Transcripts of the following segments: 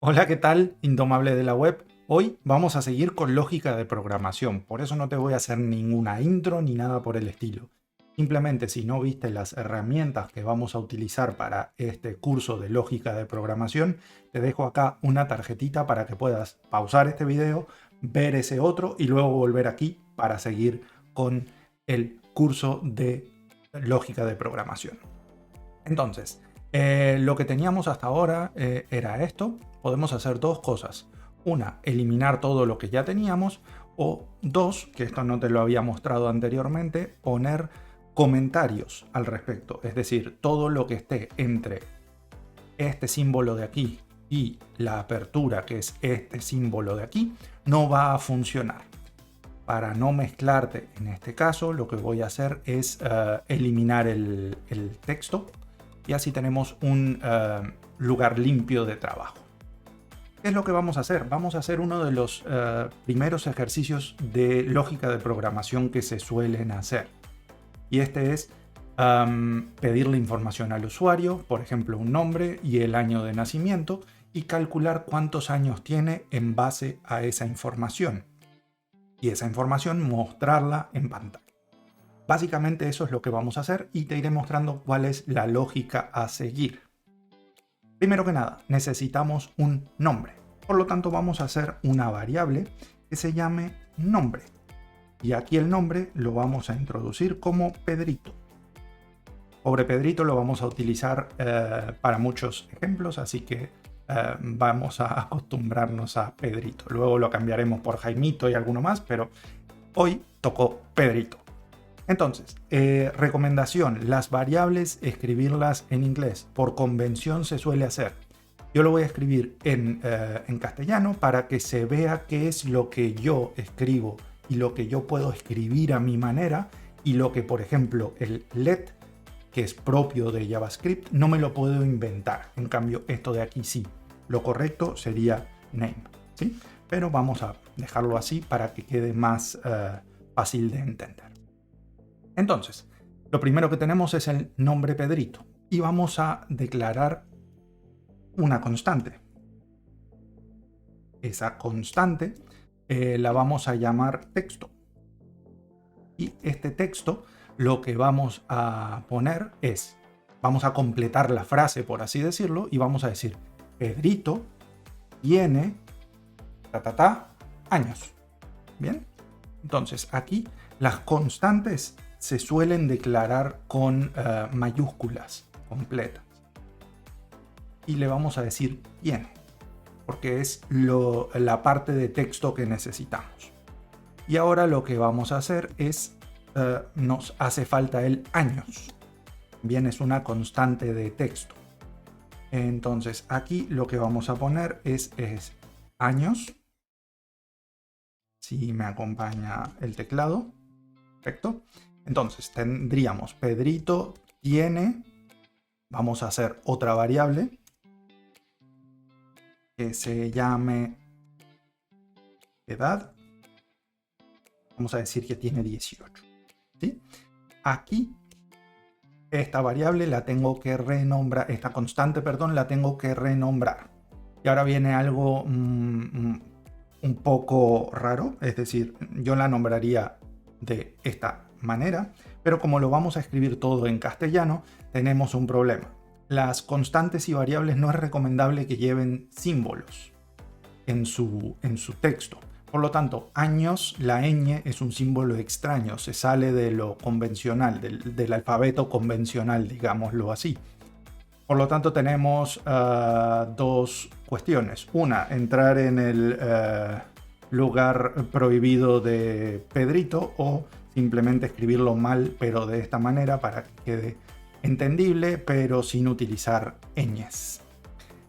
Hola, ¿qué tal? Indomable de la web. Hoy vamos a seguir con lógica de programación, por eso no te voy a hacer ninguna intro ni nada por el estilo. Simplemente si no viste las herramientas que vamos a utilizar para este curso de lógica de programación, te dejo acá una tarjetita para que puedas pausar este video, ver ese otro y luego volver aquí para seguir con el curso de lógica de programación. Entonces, lo que teníamos hasta ahora era esto. Podemos hacer dos cosas. Una, eliminar todo lo que ya teníamos. O dos, que esto no te lo había mostrado anteriormente, poner comentarios al respecto. Es decir, todo lo que esté entre este símbolo de aquí y la apertura, que es este símbolo de aquí, no va a funcionar. Para no mezclarte en este caso, lo que voy a hacer es eliminar el texto y así tenemos un lugar limpio de trabajo. ¿Qué es lo que vamos a hacer? Vamos a hacer uno de los primeros ejercicios de lógica de programación que se suelen hacer. Y este es pedirle información al usuario, por ejemplo un nombre y el año de nacimiento, y calcular cuántos años tiene en base a esa información. Y esa información mostrarla en pantalla. Básicamente eso es lo que vamos a hacer y te iré mostrando cuál es la lógica a seguir. Primero que nada, necesitamos un nombre. Por lo tanto, vamos a hacer una variable que se llame nombre. Y aquí el nombre lo vamos a introducir como Pedrito. Pobre Pedrito lo vamos a utilizar para muchos ejemplos, así que vamos a acostumbrarnos a Pedrito. Luego lo cambiaremos por Jaimito y alguno más, pero hoy tocó Pedrito. Entonces, recomendación, las variables escribirlas en inglés. Por convención se suele hacer. Yo lo voy a escribir en castellano para que se vea qué es lo que yo escribo y lo que yo puedo escribir a mi manera y lo que, por ejemplo, el let, que es propio de JavaScript, no me lo puedo inventar. En cambio, esto de aquí sí. Lo correcto sería name, ¿sí? Pero vamos a dejarlo así para que quede más fácil de entender. Entonces, lo primero que tenemos es el nombre Pedrito y vamos a declarar una constante. Esa constante la vamos a llamar texto. Y este texto lo que vamos a poner es, vamos a completar la frase, por así decirlo, y vamos a decir, Pedrito tiene años. ¿Bien? Entonces, aquí las constantes se suelen declarar con mayúsculas completas. Y le vamos a decir tiene, porque es la parte de texto que necesitamos. Y ahora lo que vamos a hacer es, nos hace falta el años. Bien, es una constante de texto. Entonces, aquí lo que vamos a poner es años. Si me acompaña el teclado. Perfecto. Entonces tendríamos Pedrito tiene, vamos a hacer otra variable que se llame edad. Vamos a decir que tiene 18. ¿Sí? Aquí esta variable la tengo que renombrar, esta constante, perdón, la tengo que renombrar. Y ahora viene algo un poco raro, es decir, yo la nombraría de esta manera, pero como lo vamos a escribir todo en castellano, tenemos un problema. Las constantes y variables no es recomendable que lleven símbolos en su texto. Por lo tanto, años, la ñ es un símbolo extraño, se sale de lo convencional, del alfabeto convencional, digámoslo así. Por lo tanto, tenemos dos cuestiones. Una, entrar en el lugar prohibido de Pedrito o simplemente escribirlo mal, pero de esta manera para que quede entendible, pero sin utilizar ñes.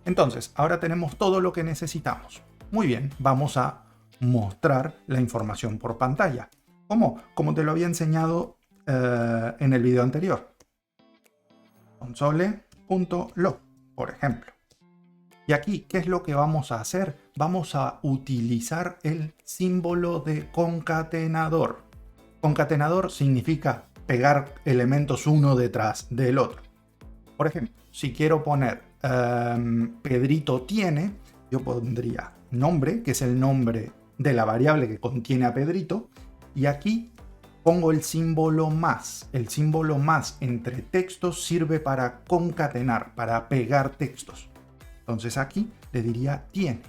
Entonces, ahora tenemos todo lo que necesitamos. Muy bien, vamos a mostrar la información por pantalla. ¿Cómo? Como te lo había enseñado en el video anterior. Console.log, por ejemplo. Y aquí, ¿qué es lo que vamos a hacer? Vamos a utilizar el símbolo de concatenador. Concatenador significa pegar elementos uno detrás del otro. Por ejemplo, si quiero poner Pedrito tiene, yo pondría nombre, que es el nombre de la variable que contiene a Pedrito, y aquí pongo el símbolo más. El símbolo más entre textos sirve para concatenar, para pegar textos. Entonces aquí le diría tiene.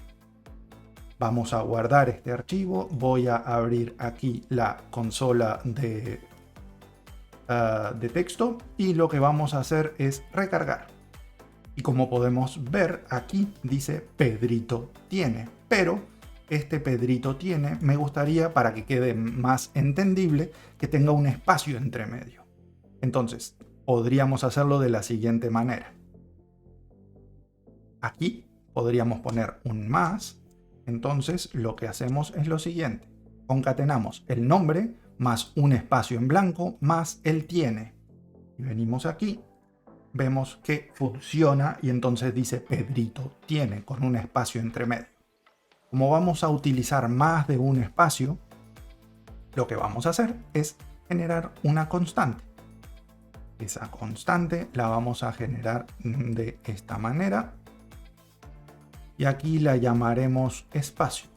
Vamos a guardar este archivo, voy a abrir aquí la consola de texto y lo que vamos a hacer es recargar. Y como podemos ver aquí dice Pedrito tiene, pero este Pedrito tiene me gustaría, para que quede más entendible, que tenga un espacio entre medio. Entonces podríamos hacerlo de la siguiente manera. Aquí podríamos poner un más. Entonces lo que hacemos es lo siguiente: concatenamos el nombre más un espacio en blanco más el tiene. Y venimos aquí, vemos que funciona y entonces dice Pedrito tiene con un espacio entre medio. Como vamos a utilizar más de un espacio, lo que vamos a hacer es generar una constante. Esa constante la vamos a generar de esta manera. Y aquí la llamaremos espacio.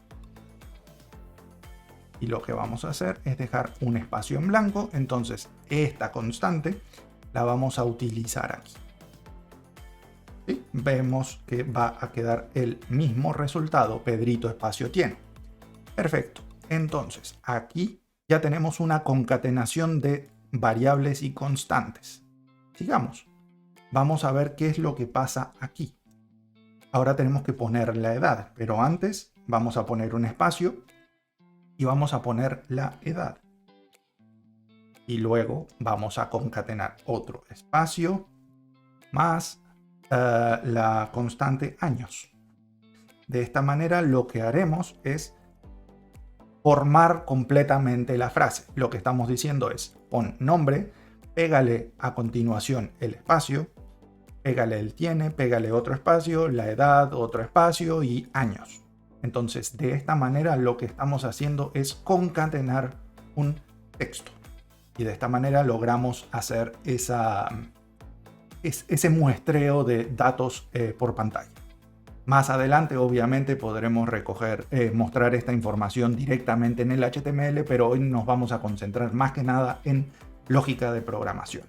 Y lo que vamos a hacer es dejar un espacio en blanco. Entonces esta constante la vamos a utilizar aquí. ¿Sí? Vemos que va a quedar el mismo resultado. Pedrito espacio tiene. Perfecto. Entonces aquí ya tenemos una concatenación de variables y constantes. Sigamos. Vamos a ver qué es lo que pasa aquí. Ahora tenemos que poner la edad, pero antes vamos a poner un espacio y vamos a poner la edad. Y luego vamos a concatenar otro espacio más la constante años. De esta manera lo que haremos es formar completamente la frase. Lo que estamos diciendo es pon nombre, pégale a continuación el espacio, pégale el tiene, pégale otro espacio, la edad, otro espacio y años. Entonces, de esta manera lo que estamos haciendo es concatenar un texto. Y de esta manera logramos hacer ese muestreo de datos por pantalla. Más adelante, obviamente, podremos mostrar esta información directamente en el HTML, pero hoy nos vamos a concentrar más que nada en lógica de programación.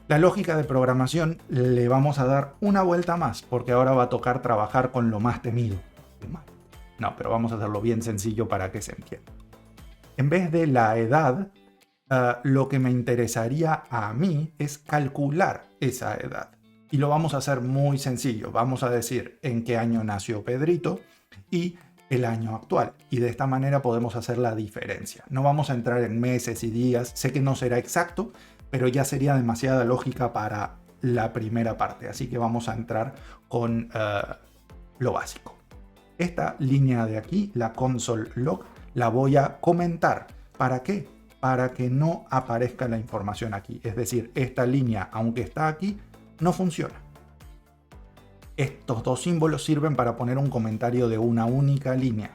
La lógica de programación le vamos a dar una vuelta más, porque ahora va a tocar trabajar con lo más temido. No, pero vamos a hacerlo bien sencillo para que se entienda. En vez de la edad, lo que me interesaría a mí es calcular esa edad. Y lo vamos a hacer muy sencillo. Vamos a decir en qué año nació Pedrito y el año actual. Y de esta manera podemos hacer la diferencia. No vamos a entrar en meses y días. Sé que no será exacto, pero ya sería demasiada lógica para la primera parte. Así que vamos a entrar con lo básico. Esta línea de aquí, la console log, la voy a comentar. ¿Para qué? Para que no aparezca la información aquí. Es decir, esta línea, aunque está aquí, no funciona. Estos dos símbolos sirven para poner un comentario de una única línea.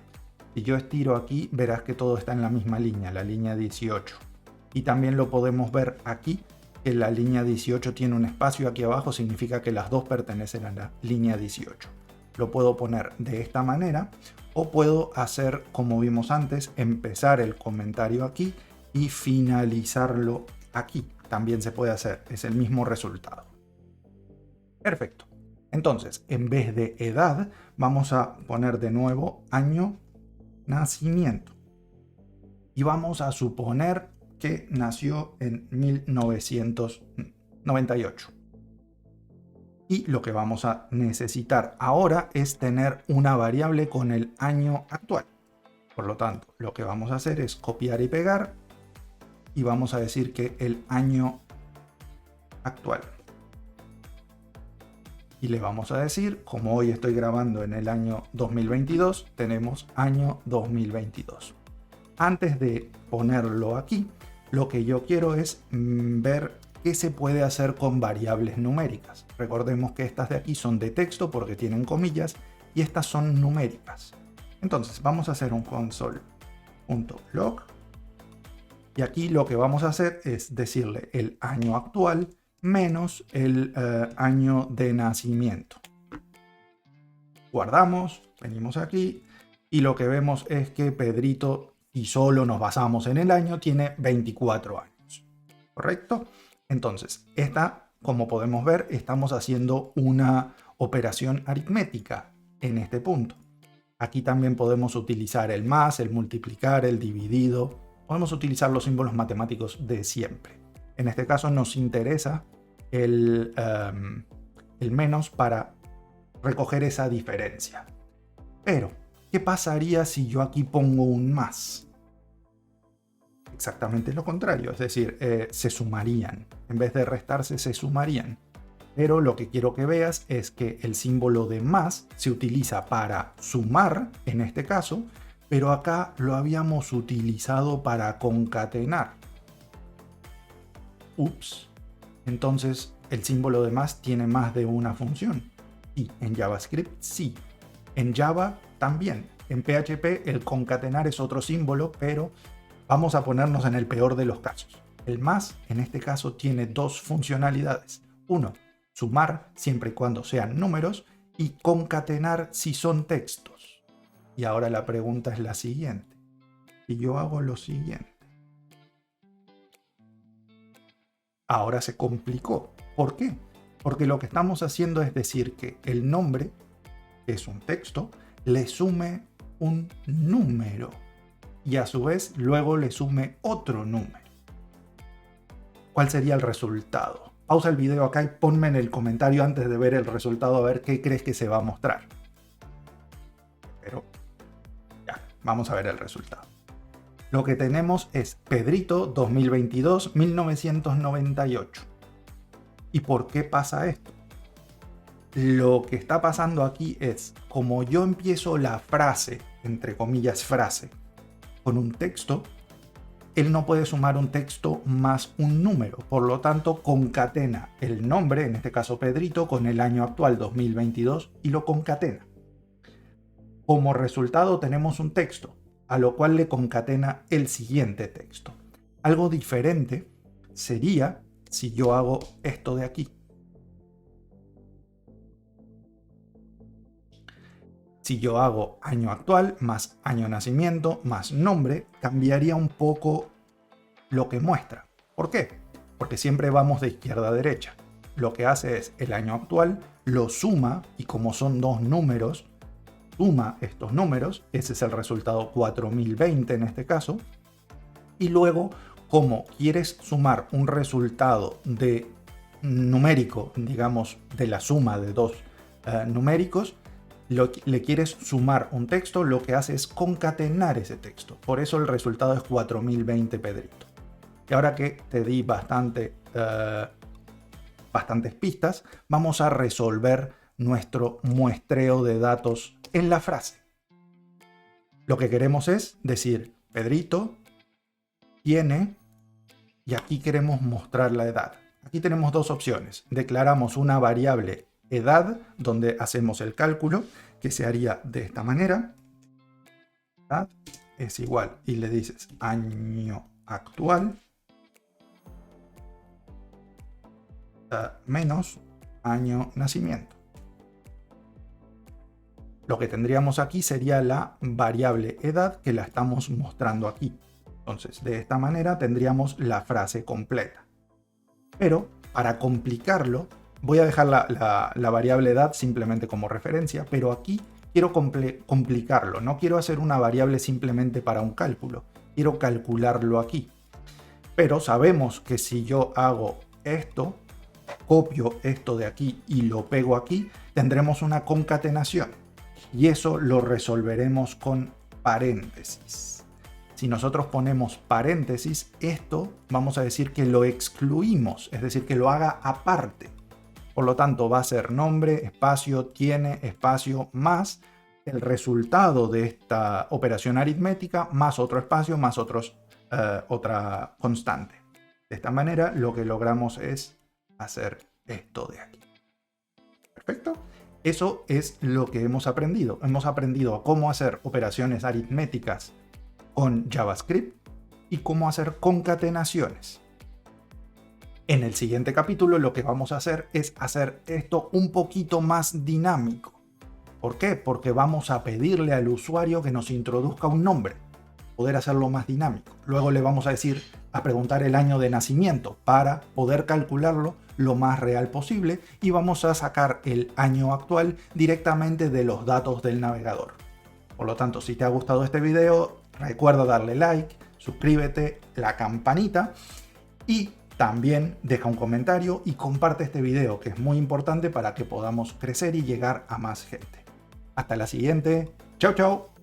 Si yo estiro aquí, verás que todo está en la misma línea, la línea 18. Y también lo podemos ver aquí, que la línea 18 tiene un espacio aquí abajo, significa que las dos pertenecen a la línea 18. Lo puedo poner de esta manera, o puedo hacer como vimos antes, empezar el comentario aquí y finalizarlo aquí. También se puede hacer, es el mismo resultado. Perfecto. Entonces, en vez de edad, vamos a poner de nuevo año nacimiento. Y vamos a suponer que nació en 1998. Y lo que vamos a necesitar ahora es tener una variable con el año actual. Por lo tanto, lo que vamos a hacer es copiar y pegar. Y vamos a decir que el año actual. Y le vamos a decir, como hoy estoy grabando en el año 2022, tenemos año 2022. Antes de ponerlo aquí, lo que yo quiero es ver qué se puede hacer con variables numéricas. Recordemos que estas de aquí son de texto porque tienen comillas y estas son numéricas. Entonces vamos a hacer un console.log y aquí lo que vamos a hacer es decirle el año actual menos el año de nacimiento. Guardamos, venimos aquí y lo que vemos es que Pedrito, si solo nos basamos en el año, tiene 24 años. ¿Correcto? Entonces, como podemos ver, estamos haciendo una operación aritmética en este punto. Aquí también podemos utilizar el más, el multiplicar, el dividido. Podemos utilizar los símbolos matemáticos de siempre. En este caso nos interesa el menos para recoger esa diferencia. Pero, ¿qué pasaría si yo aquí pongo un más? Exactamente lo contrario, es decir, se sumarían. En vez de restarse, se sumarían. Pero lo que quiero que veas es que el símbolo de más se utiliza para sumar, en este caso, pero acá lo habíamos utilizado para concatenar. Ups. Entonces, el símbolo de más tiene más de una función. Sí, en JavaScript sí. En Java también. En PHP el concatenar es otro símbolo, pero vamos a ponernos en el peor de los casos. El más, en este caso, tiene dos funcionalidades. Uno, sumar siempre y cuando sean números y concatenar si son textos. Y ahora la pregunta es la siguiente. Si yo hago lo siguiente. Ahora se complicó. ¿Por qué? Porque lo que estamos haciendo es decir que el nombre, que es un texto, le sume un número y a su vez luego le sume otro número. ¿Cuál sería el resultado? Pausa el video acá y ponme en el comentario antes de ver el resultado a ver qué crees que se va a mostrar. Pero ya, vamos a ver el resultado. Lo que tenemos es Pedrito 2022-1998. ¿Y por qué pasa esto? Lo que está pasando aquí es, como yo empiezo la frase, entre comillas frase, con un texto, él no puede sumar un texto más un número. Por lo tanto, concatena el nombre, en este caso Pedrito, con el año actual 2022 y lo concatena. Como resultado tenemos un texto, a lo cual le concatena el siguiente texto. Algo diferente sería si yo hago esto de aquí. Si yo hago año actual más año de nacimiento más nombre, cambiaría un poco lo que muestra. ¿Por qué? Porque siempre vamos de izquierda a derecha. Lo que hace es el año actual, lo suma y como son dos números, suma estos números, ese es el resultado 4020 en este caso, y luego como quieres sumar un resultado de numérico, digamos de la suma de dos numéricos, le quieres sumar un texto, lo que hace es concatenar ese texto. Por eso el resultado es 4020 Pedrito. Y ahora que te di bastantes pistas, vamos a resolver nuestro muestreo de datos en la frase. Lo que queremos es decir, Pedrito tiene, y aquí queremos mostrar la edad. Aquí tenemos dos opciones. Declaramos una variable edad, donde hacemos el cálculo, que se haría de esta manera. Edad es igual, y le dices año actual menos año nacimiento. Lo que tendríamos aquí sería la variable edad que la estamos mostrando aquí. Entonces, de esta manera tendríamos la frase completa. Pero, para complicarlo, voy a dejar la variable edad simplemente como referencia, pero aquí quiero complicarlo. No quiero hacer una variable simplemente para un cálculo. Quiero calcularlo aquí. Pero sabemos que si yo hago esto, copio esto de aquí y lo pego aquí, tendremos una concatenación. Y eso lo resolveremos con paréntesis. Si nosotros ponemos paréntesis, esto vamos a decir que lo excluimos, es decir, que lo haga aparte. Por lo tanto, va a ser nombre, espacio, tiene, espacio, más el resultado de esta operación aritmética, más otro espacio, más otra constante. De esta manera, lo que logramos es hacer esto de aquí. ¿Perfecto? Eso es lo que hemos aprendido. Hemos aprendido cómo hacer operaciones aritméticas con JavaScript y cómo hacer concatenaciones. En el siguiente capítulo lo que vamos a hacer es hacer esto un poquito más dinámico. ¿Por qué? Porque vamos a pedirle al usuario que nos introduzca un nombre, poder hacerlo más dinámico. Luego le vamos a preguntar el año de nacimiento para poder calcularlo lo más real posible y vamos a sacar el año actual directamente de los datos del navegador. Por lo tanto, si te ha gustado este video, recuerda darle like, suscríbete, la campanita y también deja un comentario y comparte este video, que es muy importante para que podamos crecer y llegar a más gente. Hasta la siguiente. Chau, chau.